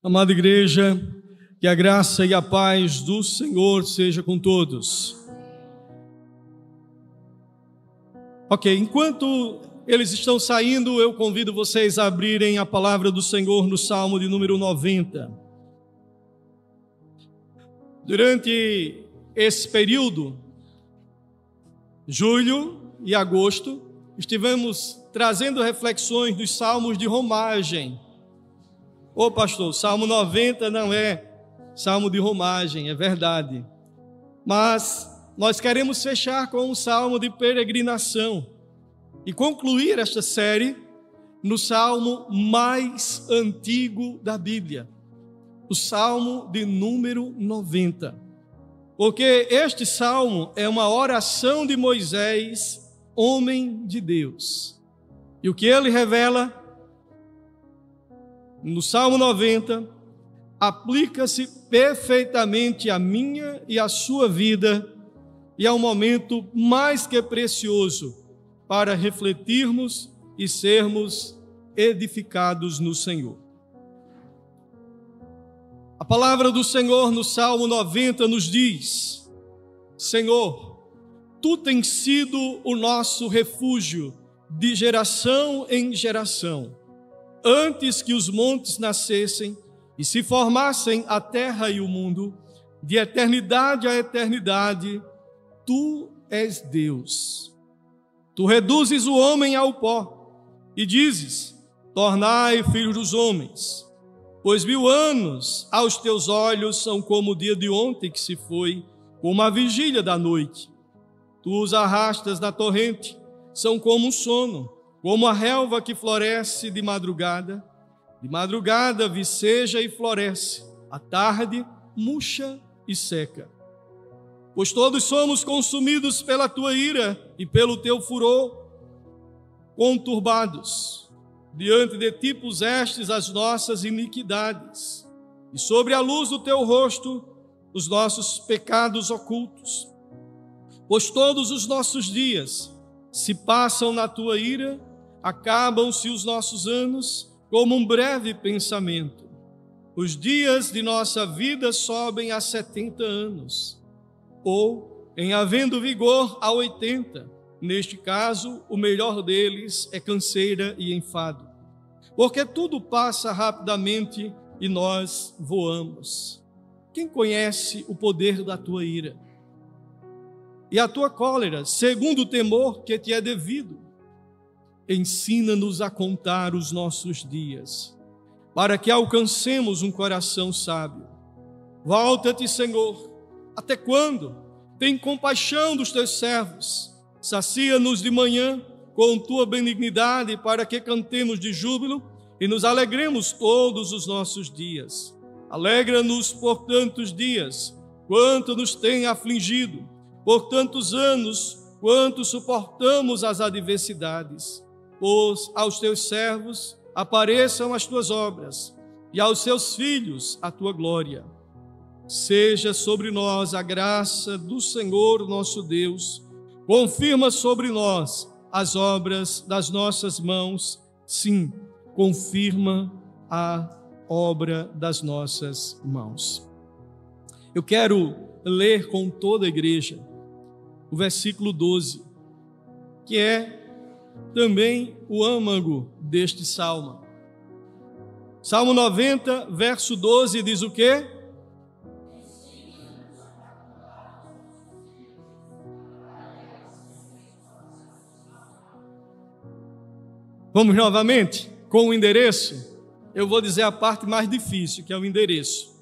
Amada igreja, que a graça e a paz do Senhor seja com todos. Ok, enquanto eles estão saindo, eu convido vocês a abrirem a palavra do Senhor no Salmo de número 90. Durante esse período, julho e agosto, estivemos trazendo reflexões dos salmos de romagem. Ô pastor, Salmo 90 não é salmo de romagem, é verdade. Mas nós queremos fechar com um salmo de peregrinação e concluir esta série no salmo mais antigo da Bíblia, o salmo de número 90. Porque este salmo é uma oração de Moisés, homem de Deus. E o que ele revela no Salmo 90, aplica-se perfeitamente à minha e à sua vida, e é um momento mais que precioso para refletirmos e sermos edificados no Senhor. A palavra do Senhor no Salmo 90 nos diz: Senhor, Tu tens sido o nosso refúgio de geração em geração. Antes que os montes nascessem e se formassem a terra e o mundo, de eternidade a eternidade, Tu és Deus. Tu reduzes o homem ao pó e dizes: tornai filhos dos homens. Pois 1000 anos aos teus olhos são como o dia de ontem que se foi, como a vigília da noite. Tu os arrastas na torrente, são como um sono, como a relva que floresce de madrugada viceja e floresce, à tarde murcha e seca. Pois todos somos consumidos pela tua ira e pelo teu furor conturbados. Diante de ti pusestes as nossas iniquidades, e sobre a luz do teu rosto os nossos pecados ocultos. Pois todos os nossos dias se passam na tua ira, acabam-se os nossos anos como um breve pensamento. Os dias de nossa vida sobem a 70 anos, ou, em havendo vigor, a 80. Neste caso, o melhor deles é canseira e enfado. Porque tudo passa rapidamente e nós voamos. Quem conhece o poder da tua ira? E a tua cólera, segundo o temor que te é devido? Ensina-nos a contar os nossos dias, para que alcancemos um coração sábio. Volta-te, Senhor, até quando? Tem compaixão dos teus servos. Sacia-nos de manhã com tua benignidade, para que cantemos de júbilo e nos alegremos todos os nossos dias. Alegra-nos por tantos dias, quanto nos tem afligido, por tantos anos, quanto suportamos as adversidades. Pois aos teus servos apareçam as tuas obras, e aos seus filhos a tua glória. Seja sobre nós a graça do Senhor nosso Deus, confirma sobre nós as obras das nossas mãos, sim, confirma a obra das nossas mãos. Eu quero ler com toda a igreja o versículo 12, que é também o âmago deste salmo. Salmo 90, verso 12, diz o quê? Vamos novamente com o endereço? Eu vou dizer a parte mais difícil, que é o endereço.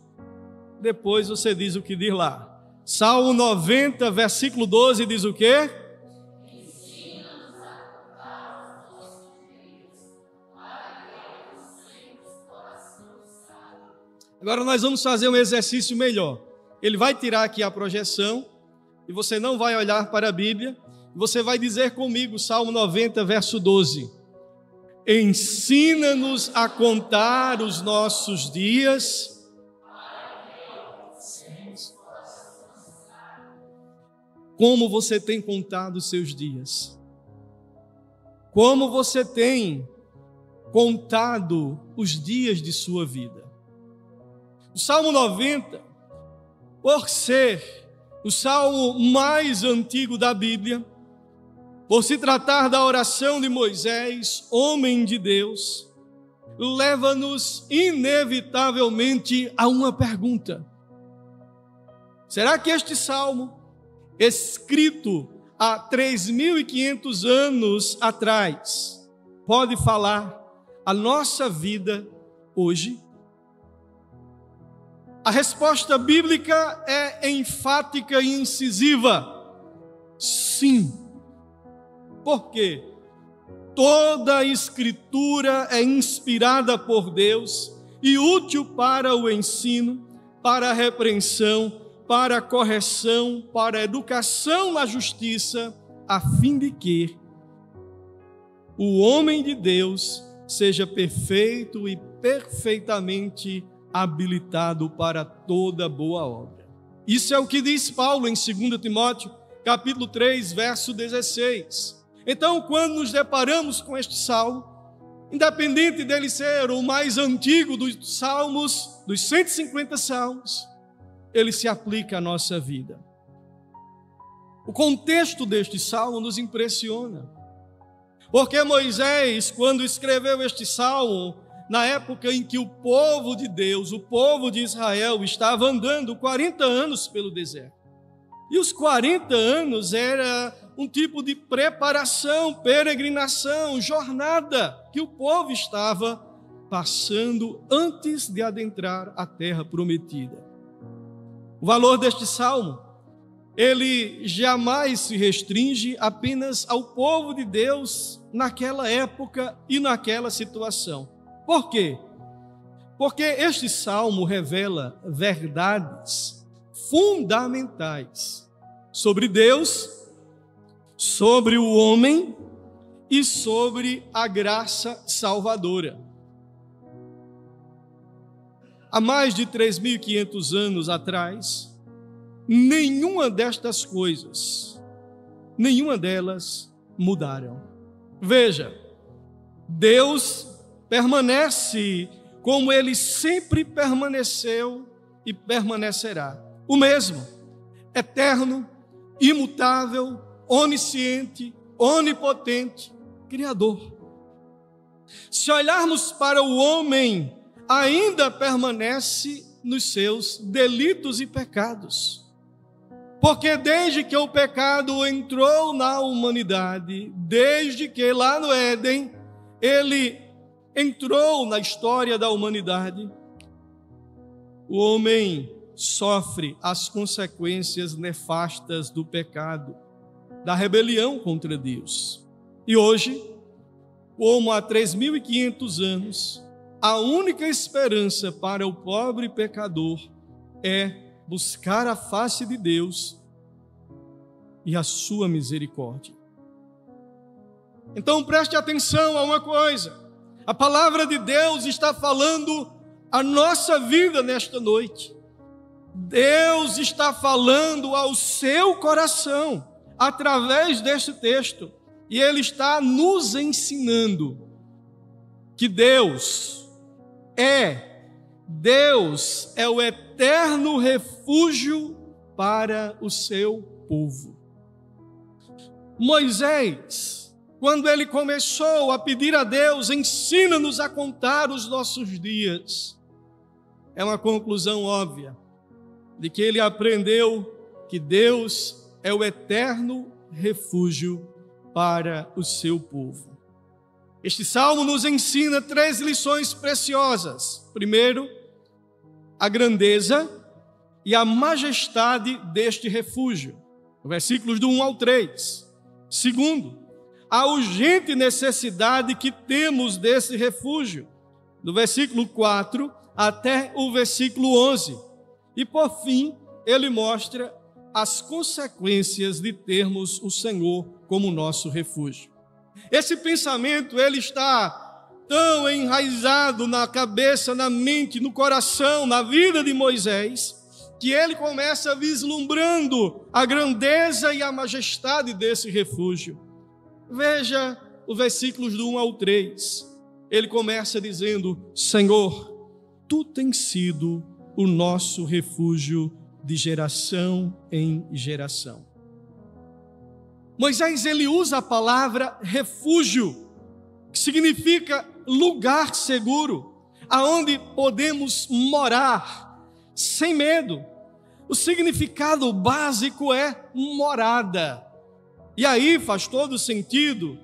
Depois você diz o que diz lá. Salmo 90, versículo 12, diz o quê? Agora nós vamos fazer um exercício melhor. Ele vai tirar aqui a projeção e você não vai olhar para a Bíblia. Você vai dizer comigo, Salmo 90, verso 12. Ensina-nos a contar os nossos dias. Como você tem contado os seus dias? Como você tem contado os dias de sua vida? O Salmo 90, por ser o salmo mais antigo da Bíblia, por se tratar da oração de Moisés, homem de Deus, leva-nos inevitavelmente a uma pergunta. Será que este salmo, escrito há 3.500 anos atrás, pode falar a nossa vida hoje? A resposta bíblica é enfática e incisiva. Sim. Por quê? Toda a Escritura é inspirada por Deus e útil para o ensino, para a repreensão, para a correção, para a educação na justiça, a fim de que o homem de Deus seja perfeito e perfeitamente habilitado para toda boa obra. Isso é o que diz Paulo em 2 Timóteo, capítulo 3, verso 16. Então, quando nos deparamos com este salmo, independente dele ser o mais antigo dos salmos, dos 150 salmos, ele se aplica à nossa vida. O contexto deste salmo nos impressiona, porque Moisés, quando escreveu este salmo, na época em que o povo de Deus, o povo de Israel, estava andando 40 anos pelo deserto. E os 40 anos era um tipo de preparação, peregrinação, jornada que o povo estava passando antes de adentrar a terra prometida. O valor deste salmo, ele jamais se restringe apenas ao povo de Deus naquela época e naquela situação. Por quê? Porque este salmo revela verdades fundamentais sobre Deus, sobre o homem e sobre a graça salvadora. Há mais de 3.500 anos atrás, nenhuma destas coisas, nenhuma delas mudaram. Veja, Deus permanece como Ele sempre permaneceu e permanecerá. O mesmo, eterno, imutável, onisciente, onipotente, Criador. Se olharmos para o homem, ainda permanece nos seus delitos e pecados. Porque desde que o pecado entrou na humanidade, desde que lá no Éden, ele entrou na história da humanidade, o homem sofre as consequências nefastas do pecado, da rebelião contra Deus. E hoje, como há 3.500 anos, a única esperança para o pobre pecador é buscar a face de Deus e a sua misericórdia. Então preste atenção a uma coisa. A palavra de Deus está falando a nossa vida nesta noite. Deus está falando ao seu coração através deste texto. E Ele está nos ensinando que Deus é o eterno refúgio para o seu povo. Moisés, quando ele começou a pedir a Deus, ensina-nos a contar os nossos dias, é uma conclusão óbvia, de que ele aprendeu que Deus é o eterno refúgio para o seu povo. Este salmo nos ensina 3 lições preciosas. Primeiro, a grandeza e a majestade deste refúgio, versículos do 1 ao 3. Segundo, a urgente necessidade que temos desse refúgio, do versículo 4 até o versículo 11. E por fim, ele mostra as consequências de termos o Senhor como nosso refúgio. Esse pensamento, ele está tão enraizado na cabeça, na mente, no coração, na vida de Moisés, que ele começa vislumbrando a grandeza e a majestade desse refúgio. Veja os versículos do 1 ao 3. Ele começa dizendo: Senhor, Tu tens sido o nosso refúgio de geração em geração. Moisés, ele usa a palavra refúgio, que significa lugar seguro, aonde podemos morar sem medo. O significado básico é morada. E aí faz todo sentido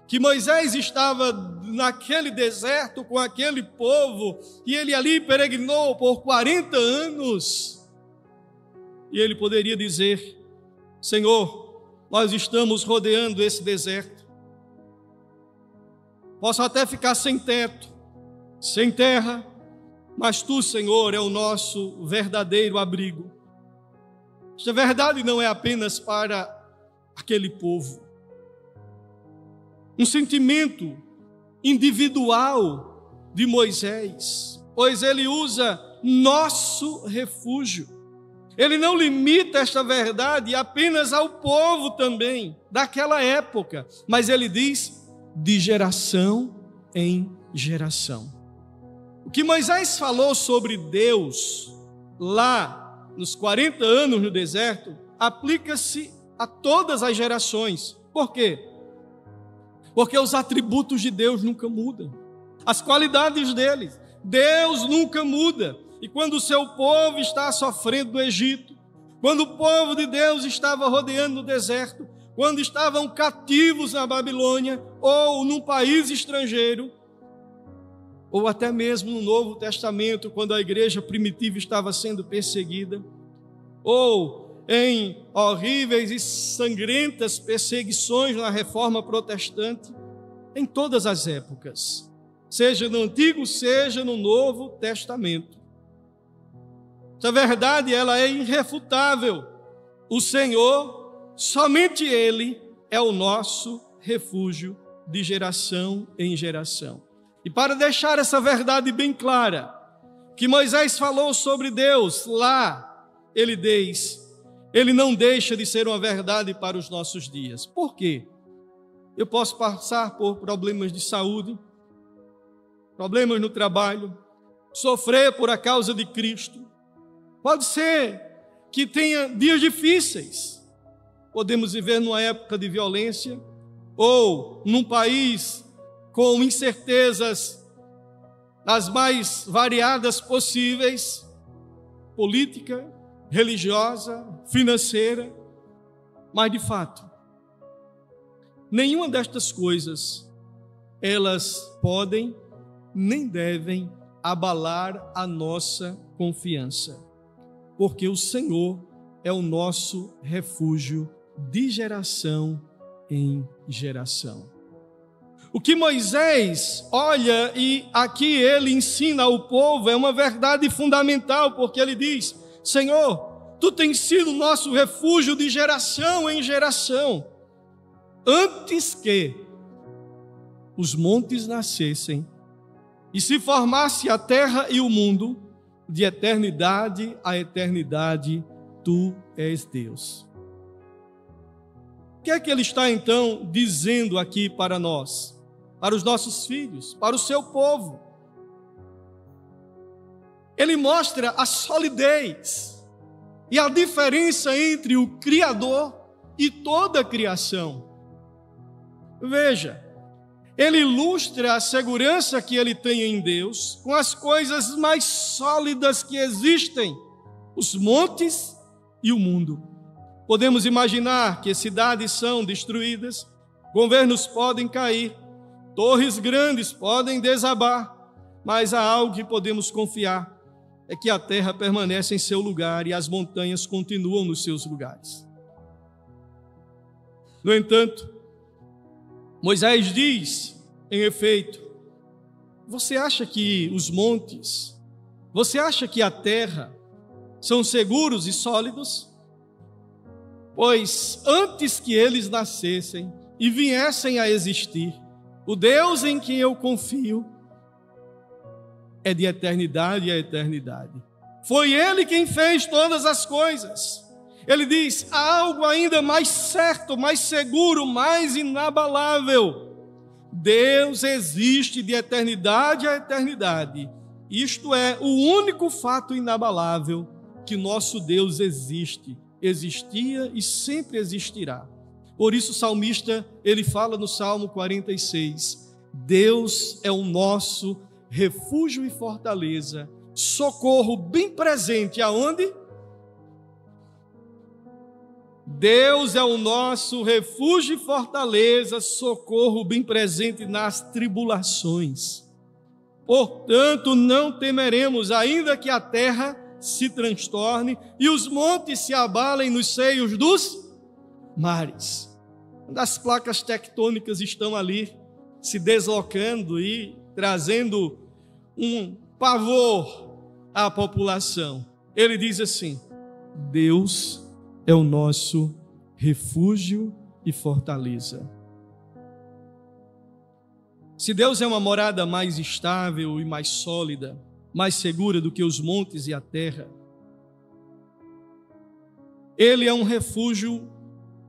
que Moisés estava naquele deserto com aquele povo, e ele ali peregrinou por 40 anos. E ele poderia dizer: Senhor, nós estamos rodeando esse deserto. Posso até ficar sem teto, sem terra, mas Tu, Senhor, é o nosso verdadeiro abrigo. Esta verdade não é apenas para aquele povo. Um sentimento individual de Moisés, pois ele usa nosso refúgio. Ele não limita esta verdade apenas ao povo também, daquela época, mas ele diz de geração em geração. O que Moisés falou sobre Deus lá nos 40 anos no deserto, aplica-se a todas as gerações. Por quê? Porque os atributos de Deus nunca mudam. As qualidades dele, Deus nunca muda. E quando o seu povo está sofrendo no Egito, quando o povo de Deus estava rodeando no deserto, quando estavam cativos na Babilônia, ou num país estrangeiro, ou até mesmo no Novo Testamento, quando a igreja primitiva estava sendo perseguida, ou em horríveis e sangrentas perseguições na Reforma Protestante, em todas as épocas, seja no Antigo, seja no Novo Testamento. Essa verdade, ela é irrefutável. O Senhor, somente Ele, é o nosso refúgio de geração em geração. E para deixar essa verdade bem clara, que Moisés falou sobre Deus lá, ele não deixa de ser uma verdade para os nossos dias. Por quê? Eu posso passar por problemas de saúde, problemas no trabalho, sofrer por a causa de Cristo. Pode ser que tenha dias difíceis. Podemos viver numa época de violência ou num país com incertezas as mais variadas possíveis, política, religiosa, financeira, mas de fato, nenhuma destas coisas, elas podem nem devem abalar a nossa confiança, porque o Senhor é o nosso refúgio de geração em geração. O que Moisés olha e aqui ele ensina ao povo é uma verdade fundamental, porque ele diz: Senhor, Tu tens sido nosso refúgio de geração em geração, antes que os montes nascessem e se formasse a terra e o mundo, de eternidade a eternidade, Tu és Deus. O que é que ele está então dizendo aqui para nós? Para os nossos filhos, para o seu povo. Ele mostra a solidez e a diferença entre o Criador e toda a criação. Veja, ele ilustra a segurança que ele tem em Deus com as coisas mais sólidas que existem, os montes e o mundo. Podemos imaginar que cidades são destruídas, governos podem cair, torres grandes podem desabar, mas há algo que podemos confiar, é que a terra permanece em seu lugar e as montanhas continuam nos seus lugares. No entanto, Moisés diz, em efeito, você acha que os montes, você acha que a terra são seguros e sólidos? Pois antes que eles nascessem e viessem a existir, o Deus em quem eu confio é de eternidade a eternidade. Foi Ele quem fez todas as coisas. Ele diz, há algo ainda mais certo, mais seguro, mais inabalável. Deus existe de eternidade a eternidade Isto é o único fato inabalável que nosso Deus existe, existia e sempre existirá. Por isso o salmista, ele fala no Salmo 46, Deus é o nosso refúgio e fortaleza, socorro bem presente aonde? Deus é o nosso refúgio e fortaleza, socorro bem presente nas tribulações. Portanto, não temeremos, ainda que a terra se transtorne e os montes se abalem nos seios dos mares. Quando as placas tectônicas estão ali se deslocando e trazendo um pavor à população, ele diz assim: Deus é o nosso refúgio e fortaleza. Se Deus é uma morada mais estável e mais sólida, mais segura do que os montes e a terra, Ele é um refúgio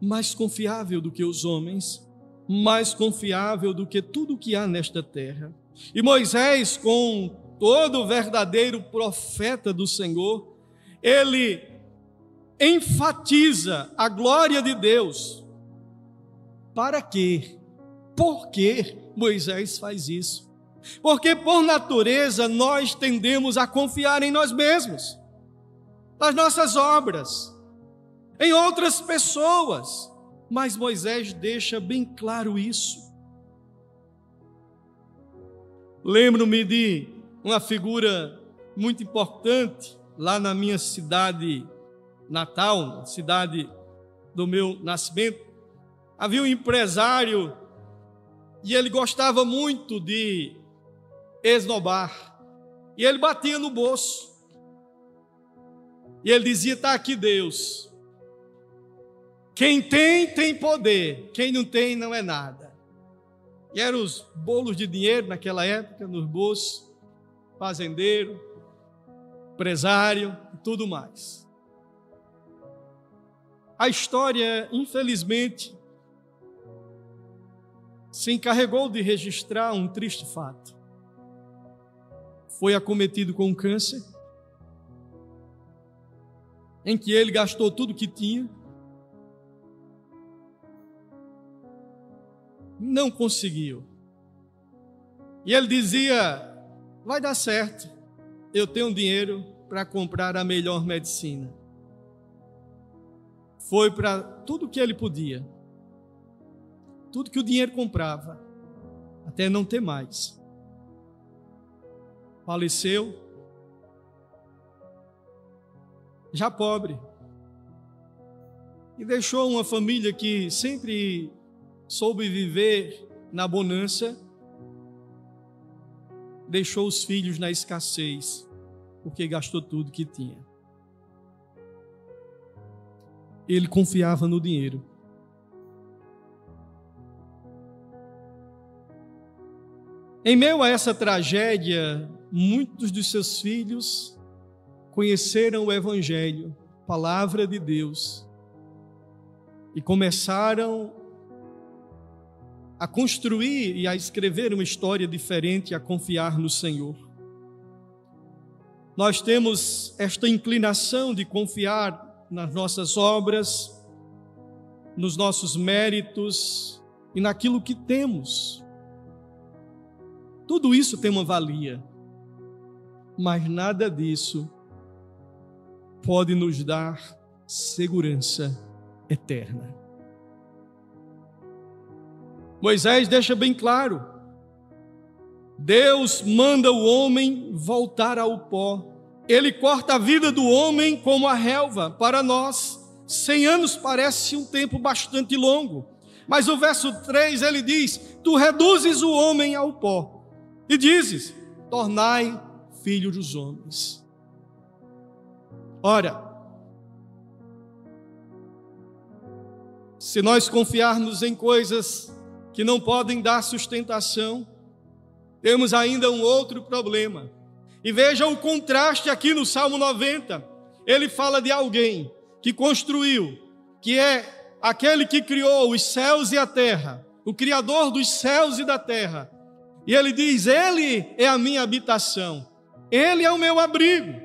mais confiável do que os homens, mais confiável do que tudo o que há nesta terra. E Moisés, com todo o verdadeiro profeta do Senhor, ele enfatiza a glória de Deus. Para quê? Por que Moisés faz isso? Porque por natureza nós tendemos a confiar em nós mesmos, nas nossas obras, em outras pessoas. Mas Moisés deixa bem claro isso. Lembro-me de uma figura muito importante lá na minha cidade natal, cidade do meu nascimento. Havia um empresário e ele gostava muito de esnobar. E ele batia no bolso. E ele dizia: está aqui Deus. Quem tem, tem poder. Quem não tem, não é nada. E eram os bolos de dinheiro naquela época, nos bolsos, fazendeiro, empresário e tudo mais. A história, infelizmente, se encarregou de registrar um triste fato. Foi acometido com um câncer, em que ele gastou tudo que tinha, não conseguiu. E ele dizia: vai dar certo, eu tenho dinheiro para comprar a melhor medicina. Foi para tudo que ele podia, tudo que o dinheiro comprava, até não ter mais. Faleceu, já pobre, e deixou uma família que sempre soube viver na bonança, deixou os filhos na escassez, porque gastou tudo que tinha. Ele confiava no dinheiro. Em meio a essa tragédia, muitos dos seus filhos conheceram o Evangelho, palavra de Deus, e começaram a construir e a escrever uma história diferente, a confiar no Senhor. Nós temos esta inclinação de confiar nas nossas obras, nos nossos méritos e naquilo que temos. Tudo isso tem uma valia, mas nada disso pode nos dar segurança eterna. Moisés deixa bem claro: Deus manda o homem voltar ao pó. Ele corta a vida do homem como a relva. Para nós, 100 anos parece um tempo bastante longo. Mas o verso 3 ele diz: tu reduzes o homem ao pó e dizes: tornai filho dos homens. Ora, se nós confiarmos em coisas que não podem dar sustentação, temos ainda um outro problema. E veja o contraste aqui no Salmo 90. Ele fala de alguém que construiu, que é aquele que criou os céus e a terra, o Criador dos céus e da terra. E ele diz: ele é a minha habitação. Ele é o meu abrigo.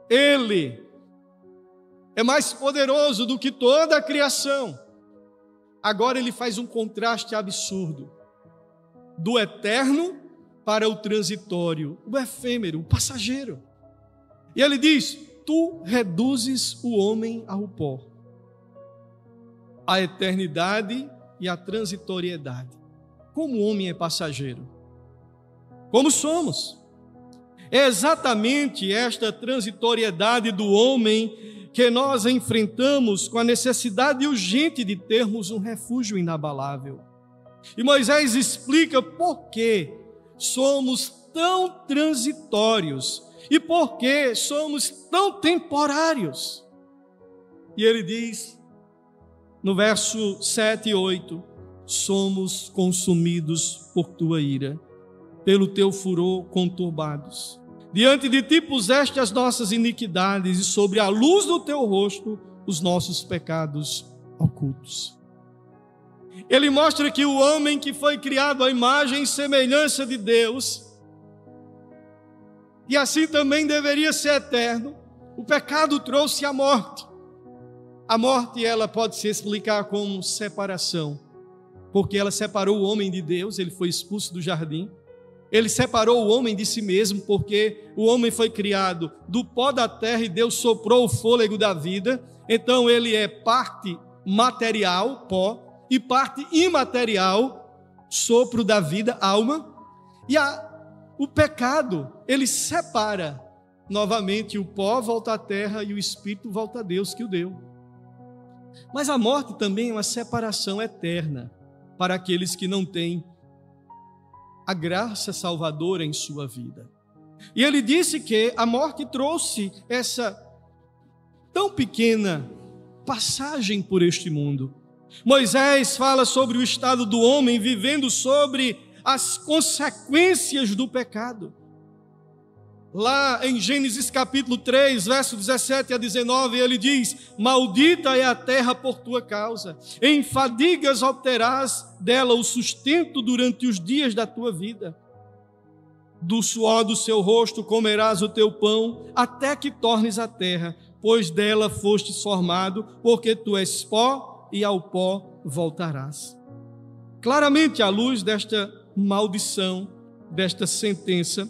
Ele é mais poderoso do que toda a criação. Agora ele faz um contraste absurdo do eterno para o transitório, o efêmero, o passageiro. E ele diz: tu reduzes o homem ao pó, a eternidade e a transitoriedade. Como o homem é passageiro? Como somos? É exatamente esta transitoriedade do homem que nós enfrentamos com a necessidade urgente de termos um refúgio inabalável. E Moisés explica por que somos tão transitórios e por que somos tão temporários. E ele diz, no verso 7 e 8, somos consumidos por tua ira, pelo teu furor conturbados. Diante de ti puseste as nossas iniquidades, e sobre a luz do teu rosto os nossos pecados ocultos. Ele mostra que o homem que foi criado à imagem e semelhança de Deus, e assim também deveria ser eterno, o pecado trouxe a morte. A morte, ela pode se explicar como separação, porque ela separou o homem de Deus, ele foi expulso do jardim. Ele separou o homem de si mesmo, porque o homem foi criado do pó da terra e Deus soprou o fôlego da vida. Então ele é parte material, pó, e parte imaterial, sopro da vida, alma. E o pecado, ele separa novamente o pó, volta à terra, e o espírito volta a Deus que o deu. Mas a morte também é uma separação eterna para aqueles que não têm a graça salvadora em sua vida. E ele disse que a morte trouxe essa tão pequena passagem por este mundo. Moisés fala sobre o estado do homem vivendo sobre as consequências do pecado. Lá em Gênesis capítulo 3, verso 17 a 19, ele diz: maldita é a terra por tua causa, em fadigas obterás dela o sustento durante os dias da tua vida. Do suor do seu rosto comerás o teu pão, até que tornes a terra, pois dela fostes formado, porque tu és pó e ao pó voltarás. Claramente, à luz desta maldição, desta sentença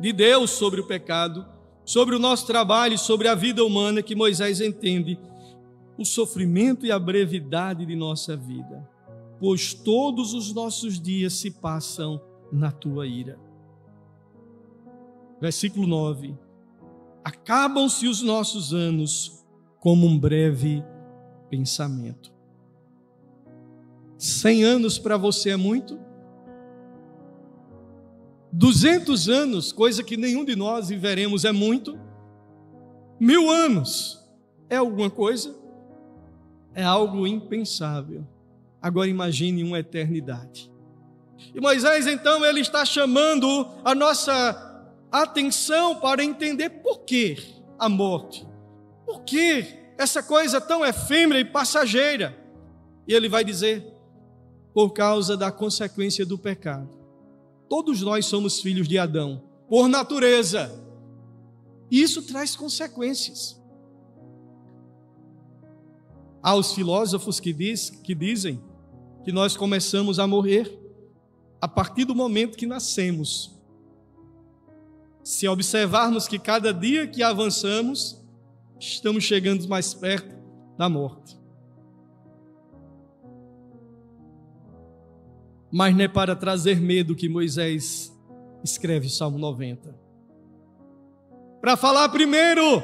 de Deus sobre o pecado, sobre o nosso trabalho, sobre a vida humana, que Moisés entende o sofrimento e a brevidade de nossa vida, pois todos os nossos dias se passam na tua ira. Versículo 9: acabam-se os nossos anos como um breve pensamento. 100 anos para você é muito? 200 anos, coisa que nenhum de nós viveremos, é muito? 1000 anos é alguma coisa? É algo impensável. Agora imagine uma eternidade. E Moisés, então, ele está chamando a nossa atenção para entender por que a morte. Por que essa coisa tão efêmera e passageira? E ele vai dizer: por causa da consequência do pecado. Todos nós somos filhos de Adão, por natureza. E isso traz consequências. Há os filósofos que dizem que nós começamos a morrer a partir do momento que nascemos. Se observarmos que cada dia que avançamos, estamos chegando mais perto da morte. Mas não é para trazer medo que Moisés escreve o Salmo 90. Para falar primeiro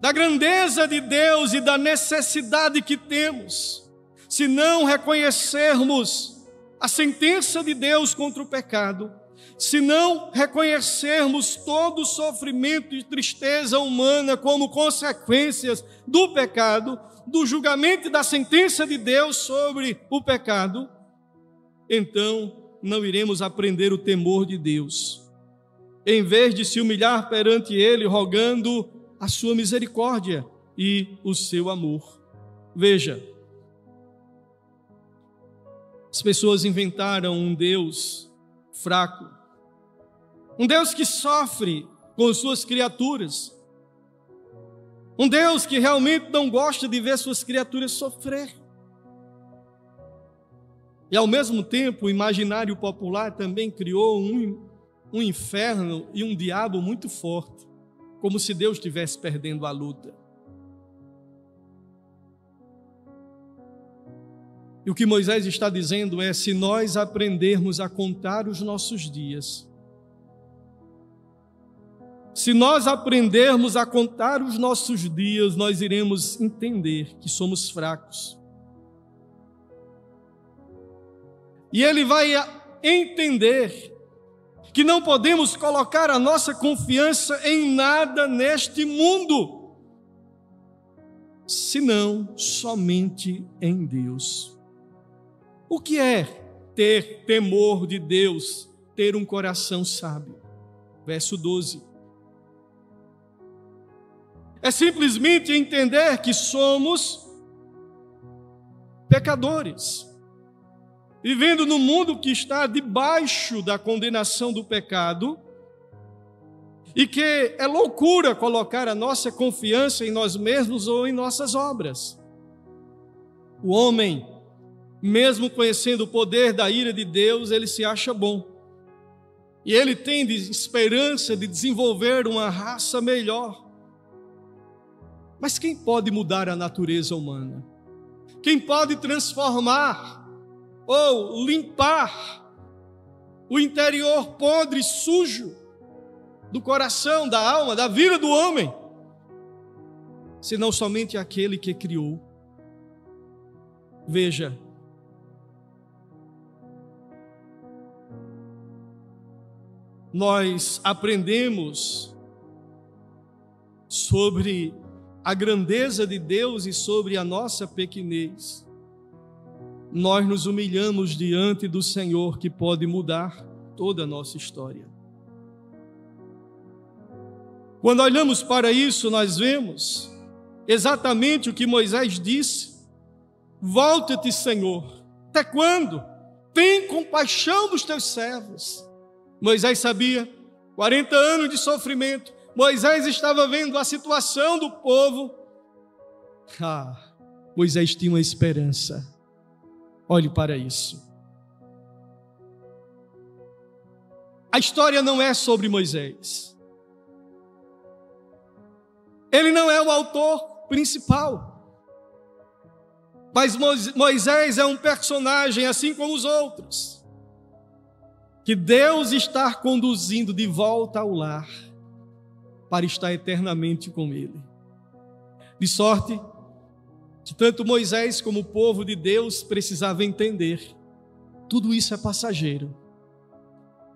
da grandeza de Deus e da necessidade que temos, se não reconhecermos a sentença de Deus contra o pecado, se não reconhecermos todo o sofrimento e tristeza humana como consequências do pecado, do julgamento e da sentença de Deus sobre o pecado, então não iremos aprender o temor de Deus. Em vez de se humilhar perante Ele, rogando a sua misericórdia e o seu amor. Veja, as pessoas inventaram um Deus fraco, um Deus que sofre com suas criaturas, um Deus que realmente não gosta de ver suas criaturas sofrer. E ao mesmo tempo, o imaginário popular também criou um inferno e um diabo muito forte, como se Deus estivesse perdendo a luta. E o que Moisés está dizendo é: se nós aprendermos a contar os nossos dias, se nós aprendermos a contar os nossos dias, nós iremos entender que somos fracos. E ele vai entender que não podemos colocar a nossa confiança em nada neste mundo, senão somente em Deus. O que é ter temor de Deus, ter um coração sábio? Verso 12. É simplesmente entender que somos pecadores, vivendo num mundo que está debaixo da condenação do pecado, e que é loucura colocar a nossa confiança em nós mesmos ou em nossas obras. O homem, mesmo conhecendo o poder da ira de Deus, ele se acha bom. E ele tem esperança de desenvolver uma raça melhor. Mas quem pode mudar a natureza humana? Quem pode transformar ou limpar o interior podre e sujo do coração, da alma, da vida do homem? Senão somente aquele que criou. Veja, nós aprendemos sobre a grandeza de Deus e sobre a nossa pequenez. Nós nos humilhamos diante do Senhor, que pode mudar toda a nossa história. Quando olhamos para isso, nós vemos exatamente o que Moisés disse: volta-te, Senhor. Até quando? Tem compaixão dos teus servos. Moisés sabia, 40 anos de sofrimento. Moisés estava vendo a situação do povo. Moisés tinha uma esperança. Olhe para isso. A história não é sobre Moisés. Ele não é o autor principal. Mas Moisés é um personagem assim como os outros, que Deus está conduzindo de volta ao lar, para estar eternamente com Ele. De sorte que tanto Moisés como o povo de Deus precisavam entender: tudo isso é passageiro,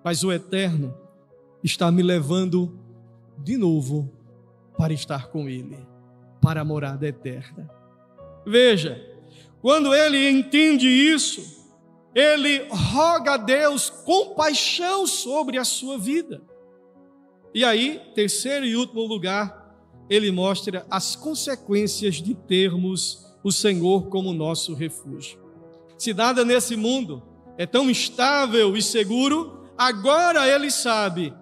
mas o eterno está me levando de novo para estar com Ele, para a morada eterna. Veja, quando ele entende isso, ele roga a Deus compaixão sobre a sua vida. E aí, terceiro e último lugar, ele mostra as consequências de termos o Senhor como nosso refúgio. Se nada nesse mundo é tão instável e seguro, agora ele sabe: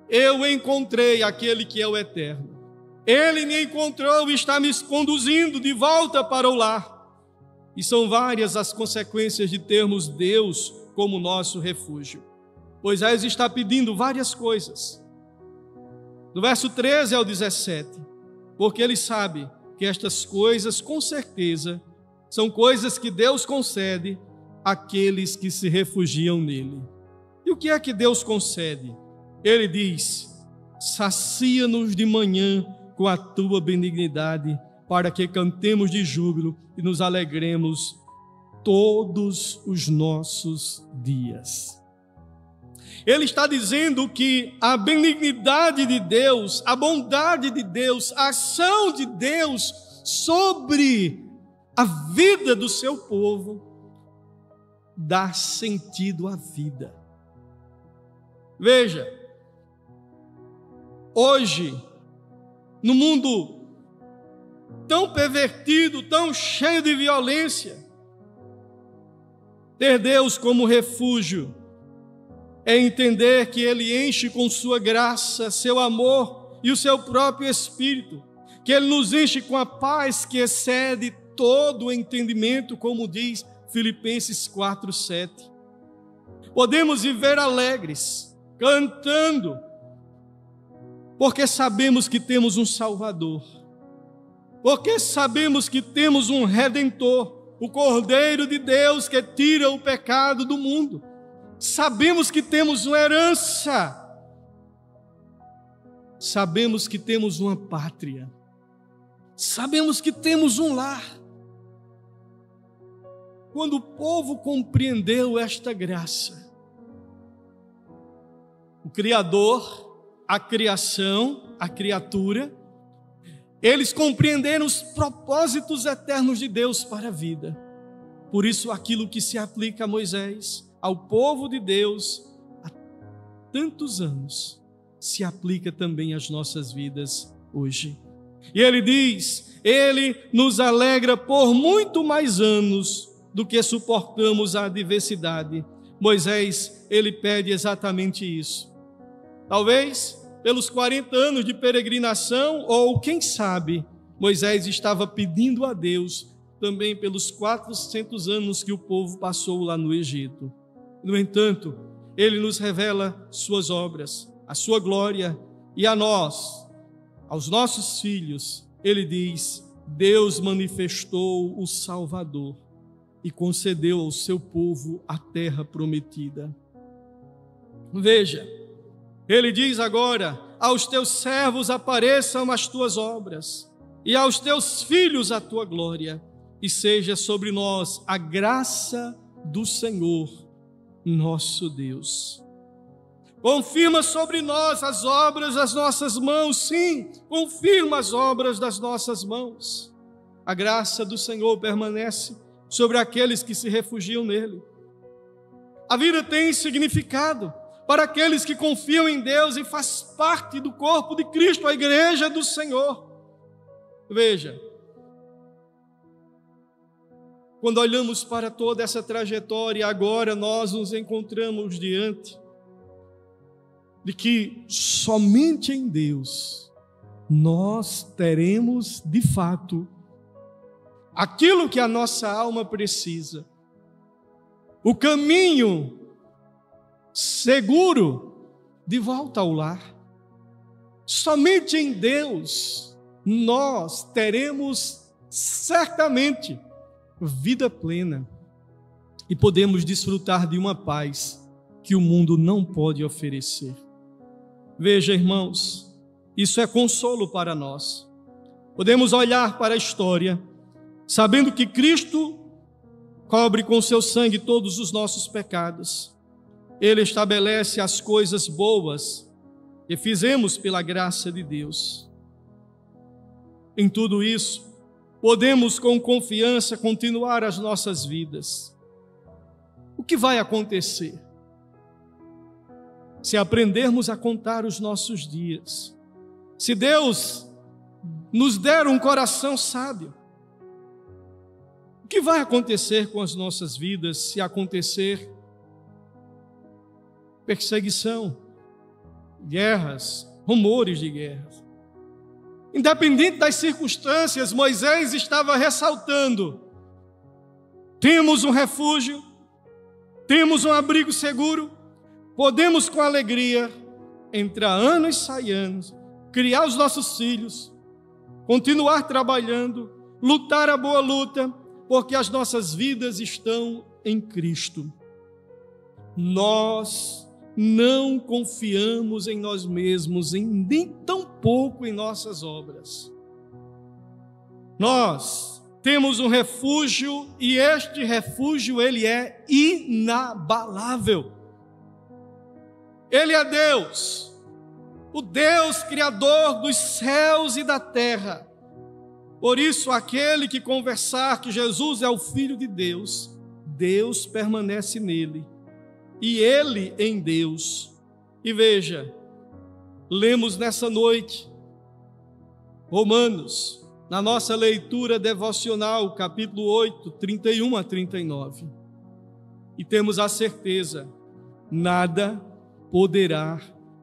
eu encontrei aquele que é o eterno. Ele me encontrou e está me conduzindo de volta para o lar. E são várias as consequências de termos Deus como nosso refúgio. Moisés está pedindo várias coisas. Do verso 13 ao 17, porque ele sabe que estas coisas, com certeza, são coisas que Deus concede àqueles que se refugiam nele. E o que é que Deus concede? Ele diz: sacia-nos de manhã com a tua benignidade, para que cantemos de júbilo e nos alegremos todos os nossos dias. Ele está dizendo que a benignidade de Deus, a bondade de Deus, a ação de Deus sobre a vida do seu povo dá sentido à vida. Veja, hoje, no mundo tão pervertido, tão cheio de violência, ter Deus como refúgio é entender que Ele enche com sua graça, seu amor e o seu próprio Espírito, que Ele nos enche com a paz que excede todo o entendimento, como diz Filipenses 4:7. Podemos viver alegres, cantando, porque sabemos que temos um Salvador, porque sabemos que temos um Redentor, o Cordeiro de Deus que tira o pecado do mundo. Sabemos que temos uma herança, sabemos que temos uma pátria, sabemos que temos um lar. Quando o povo compreendeu esta graça, o Criador, a criação, a criatura, eles compreenderam os propósitos eternos de Deus para a vida. Por isso, aquilo que se aplica a Moisés, ao povo de Deus, há tantos anos, se aplica também às nossas vidas hoje. E ele diz, ele nos alegra por muito mais anos do que suportamos a adversidade. Moisés, ele pede exatamente isso. Talvez pelos 40 anos de peregrinação, ou quem sabe, Moisés estava pedindo a Deus também pelos 400 anos que o povo passou lá no Egito. No entanto, ele nos revela suas obras, a sua glória, e a nós, aos nossos filhos, ele diz, Deus manifestou o Salvador e concedeu ao seu povo a terra prometida. Veja, ele diz agora, aos teus servos apareçam as tuas obras, e aos teus filhos a tua glória, e seja sobre nós a graça do Senhor, nosso Deus. Confirma sobre nós as obras das nossas mãos, sim, confirma as obras das nossas mãos. A graça do Senhor permanece sobre aqueles que se refugiam nele. A vida tem significado para aqueles que confiam em Deus e faz parte do corpo de Cristo, a igreja do Senhor. Veja, quando olhamos para toda essa trajetória, agora nós nos encontramos diante de que somente em Deus nós teremos, de fato, aquilo que a nossa alma precisa. O caminho seguro de volta ao lar. Somente em Deus nós teremos certamente vida plena e podemos desfrutar de uma paz que o mundo não pode oferecer. Veja, irmãos, isso é consolo para nós. Podemos olhar para a história, sabendo que Cristo cobre com seu sangue todos os nossos pecados. Ele estabelece as coisas boas que fizemos pela graça de Deus. Em tudo isso, podemos com confiança continuar as nossas vidas. O que vai acontecer se aprendermos a contar os nossos dias? Se Deus nos der um coração sábio, o que vai acontecer com as nossas vidas se acontecer perseguição, guerras, rumores de guerras? Independente das circunstâncias, Moisés estava ressaltando: temos um refúgio, temos um abrigo seguro, podemos com alegria entrar anos e sair anos, criar os nossos filhos, continuar trabalhando, lutar a boa luta, porque as nossas vidas estão em Cristo. Nós não confiamos em nós mesmos, nem tão pouco em nossas obras. Nós temos um refúgio e este refúgio, ele é inabalável. Ele é Deus, o Deus criador dos céus e da terra. Por isso, aquele que conversar que Jesus é o Filho de Deus, Deus permanece nele e ele em Deus. E veja, lemos nessa noite Romanos, na nossa leitura devocional, capítulo 8, 31 a 39. E temos a certeza, nada poderá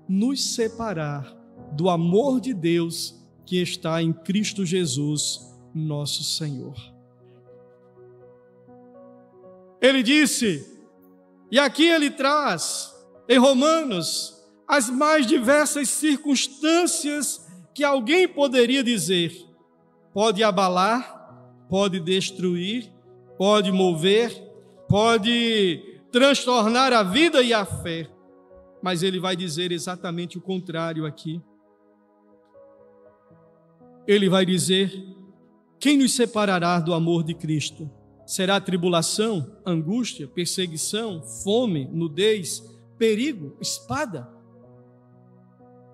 nos separar do amor de Deus que está em Cristo Jesus, nosso Senhor. Ele disse, e aqui ele traz em Romanos as mais diversas circunstâncias que alguém poderia dizer, pode abalar, pode destruir, pode mover, pode transtornar a vida e a fé, mas ele vai dizer exatamente o contrário aqui. Ele vai dizer, quem nos separará do amor de Cristo? Será tribulação, angústia, perseguição, fome, nudez, perigo, espada?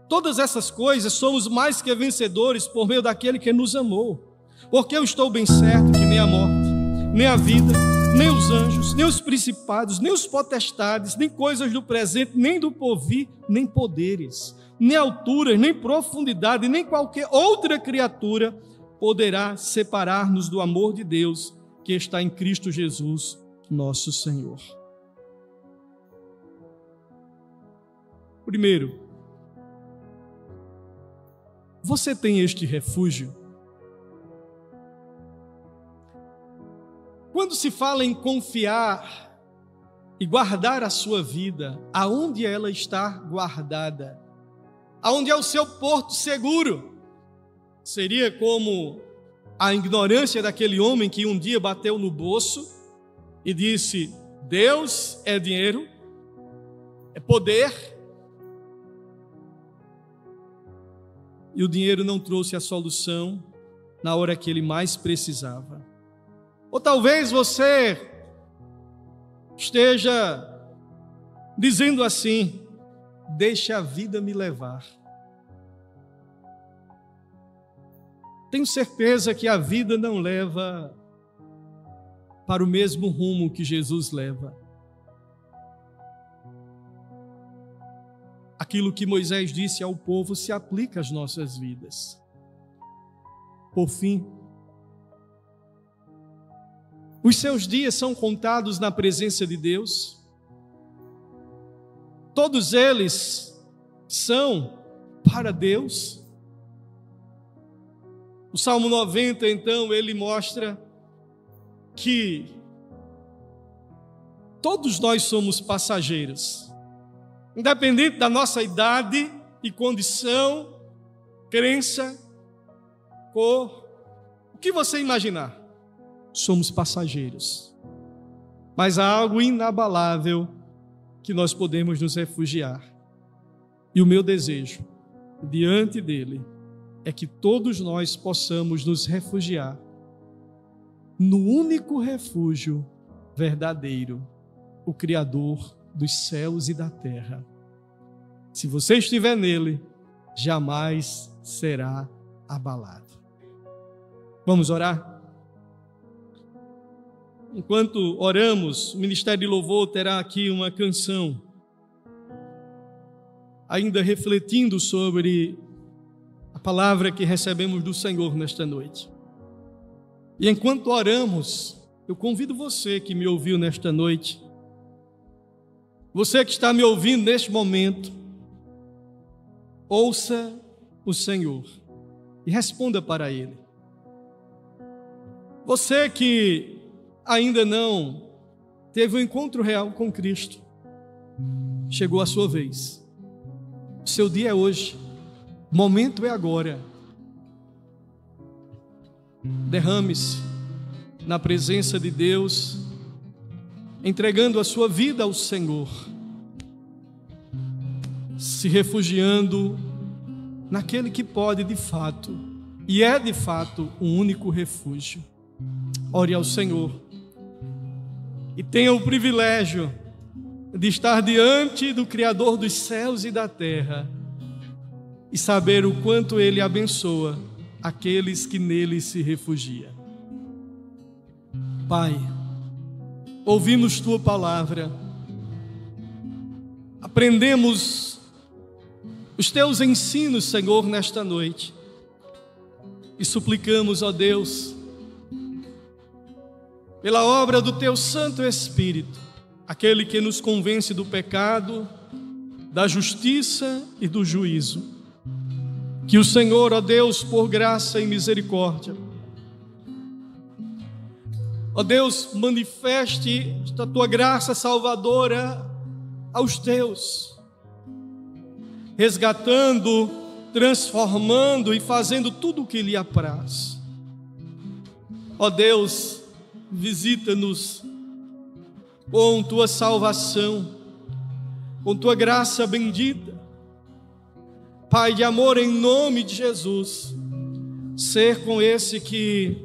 Todas essas coisas somos mais que vencedores por meio daquele que nos amou. Porque eu estou bem certo que nem a morte, nem a vida, nem os anjos, nem os principados, nem os potestades, nem coisas do presente, nem do porvir, nem poderes, nem alturas, nem profundidade, nem qualquer outra criatura poderá separar-nos do amor de Deus que está em Cristo Jesus, nosso Senhor. Primeiro, você tem este refúgio? Quando se fala em confiar e guardar a sua vida, aonde ela está guardada? Aonde é o seu porto seguro? Seria como a ignorância daquele homem que um dia bateu no bolso e disse, Deus é dinheiro, é poder, e o dinheiro não trouxe a solução na hora que ele mais precisava. Ou talvez você esteja dizendo assim, deixa a vida me levar. Tenho certeza que a vida não leva para o mesmo rumo que Jesus leva. Aquilo que Moisés disse ao povo se aplica às nossas vidas. Por fim, os seus dias são contados na presença de Deus. Todos eles são para Deus. O Salmo 90, então, ele mostra que todos nós somos passageiros. Independente da nossa idade e condição, crença, cor, o que você imaginar, somos passageiros. Mas há algo inabalável que nós podemos nos refugiar. E o meu desejo, diante dele, é que todos nós possamos nos refugiar no único refúgio verdadeiro, o Criador dos céus e da terra. Se você estiver nele, jamais será abalado. Vamos orar? Enquanto oramos, o Ministério de Louvor terá aqui uma canção, ainda refletindo sobre a palavra que recebemos do Senhor nesta noite. E enquanto oramos, eu convido você que me ouviu nesta noite, você que está me ouvindo neste momento, ouça o Senhor e responda para Ele. Você que ainda não teve um encontro real com Cristo, chegou a sua vez. O seu dia é hoje, o momento é agora. Derrame-se na presença de Deus, entregando a sua vida ao Senhor, se refugiando naquele que pode de fato, e é de fato o único refúgio. Ore ao Senhor e tenha o privilégio de estar diante do Criador dos céus e da terra e saber o quanto Ele abençoa aqueles que nele se refugiam. Pai, ouvimos Tua palavra, aprendemos os Teus ensinos, Senhor, nesta noite, e suplicamos, ó Deus, pela obra do Teu Santo Espírito, aquele que nos convence do pecado, da justiça e do juízo. Que o Senhor, ó Deus, por graça e misericórdia, ó Deus, manifeste a tua graça salvadora aos teus, resgatando, transformando e fazendo tudo o que lhe apraz. Ó Deus, visita-nos com tua salvação, com tua graça bendita. Pai de amor, em nome de Jesus, ser com esse que,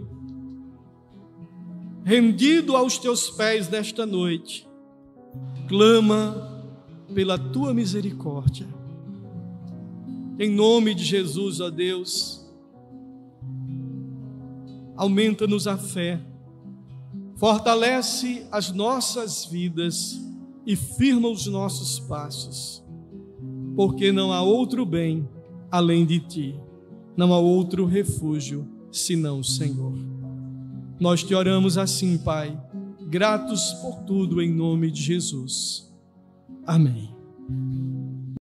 rendido aos teus pés nesta noite, clama pela tua misericórdia. Em nome de Jesus, ó Deus, aumenta-nos a fé, fortalece as nossas vidas e firma os nossos passos, porque não há outro bem além de ti, não há outro refúgio senão o Senhor. Nós te oramos assim, Pai, gratos por tudo em nome de Jesus. Amém.